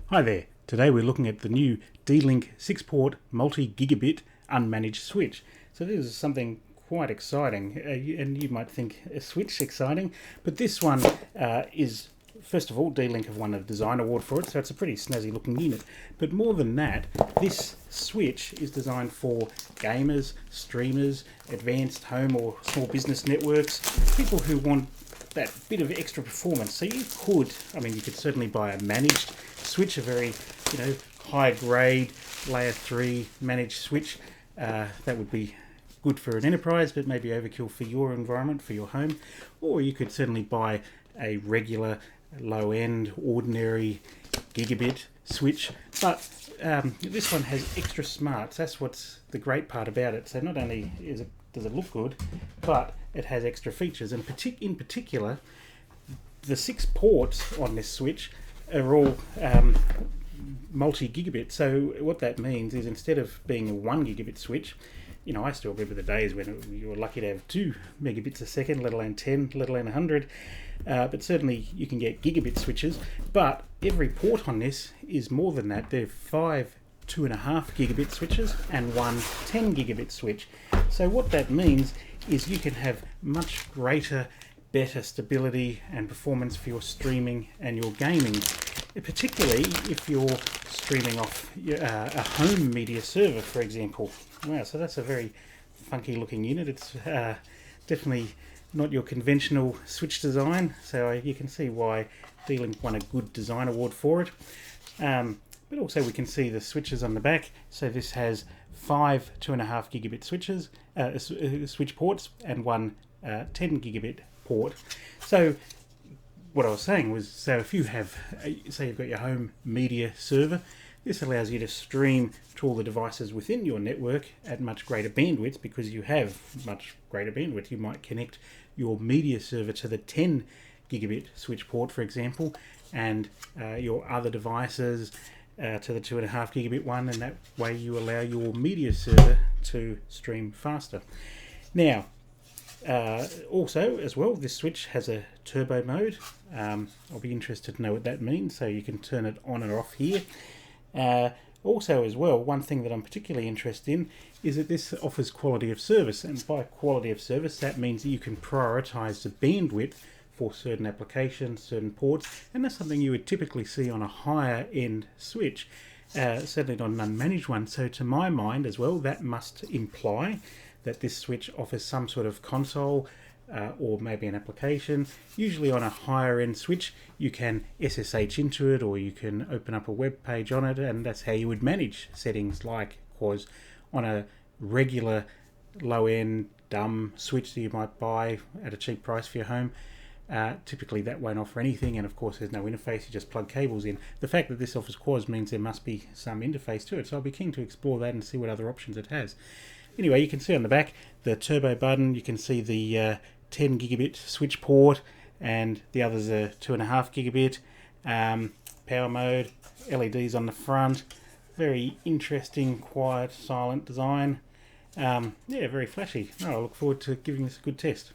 Hi there, today we're looking at the new D-Link 6-port multi-gigabit unmanaged switch. So this is something quite exciting, and you might think a switch exciting, but this one is, first of all, D-Link have won a design award for it, so it's a pretty snazzy looking unit. But more than that, this switch is designed for gamers, streamers, advanced home or small business networks, people who want that bit of extra performance. So you could certainly buy a managed switch, a very, high grade layer 3 managed switch. That would be good for an enterprise, but maybe overkill for your environment, for your home. Or you could certainly buy a regular low end ordinary gigabit switch, but this one has extra smarts. That's what's the great part about it. So not only does it look good, but it has extra features, and in particular the 6 ports on this switch are all multi-gigabit. So what that means is, instead of being a 1 gigabit switch, I still remember the days when you were lucky to have 2 megabits a second, let alone 10, let alone 100. But certainly you can get gigabit switches. But every port on this is more than that. There are 5 2.5 gigabit switches and 1 10 gigabit switch. So what that means is you can have much greater, better stability and performance for your streaming and your gaming, particularly if you're streaming off a home media server, for example. Wow, so that's a very funky looking unit. It's definitely not your conventional switch design, so you can see why D-Link won a good design award for it. But also we can see the switches on the back. So this has 5 2.5 gigabit switches, switch ports, and 1 10 gigabit port. So what I was saying was, so if you have, say you've got your home media server, this allows you to stream to all the devices within your network at much greater bandwidth, because you have much greater bandwidth. You might connect your media server to the 10 gigabit switch port, for example, and your other devices to the 2.5 gigabit one, and that way you allow your media server to stream faster. Now, also as well, this switch has a turbo mode. I'll be interested to know what that means, so you can turn it on and off here. Also as well, one thing that I'm particularly interested in is that this offers quality of service, and by quality of service that means that you can prioritize the bandwidth for certain applications, certain ports, and that's something you would typically see on a higher end switch, certainly not an unmanaged one. So to my mind as well, that must imply that this switch offers some sort of console or maybe an application. Usually on a higher end switch you can SSH into it, or you can open up a web page on it, and that's how you would manage settings, like was on a regular low end dumb switch that you might buy at a cheap price for your home. Typically that won't offer anything, and of course there's no interface, you just plug cables in. The fact that this offers QoS means there must be some interface to it, so I'll be keen to explore that and see what other options it has. Anyway, you can see on the back the turbo button, you can see the 10 gigabit switch port, and the others are 2.5 gigabit. Power mode, LEDs on the front, very interesting, quiet, silent design. Yeah, very flashy. I look forward to giving this a good test.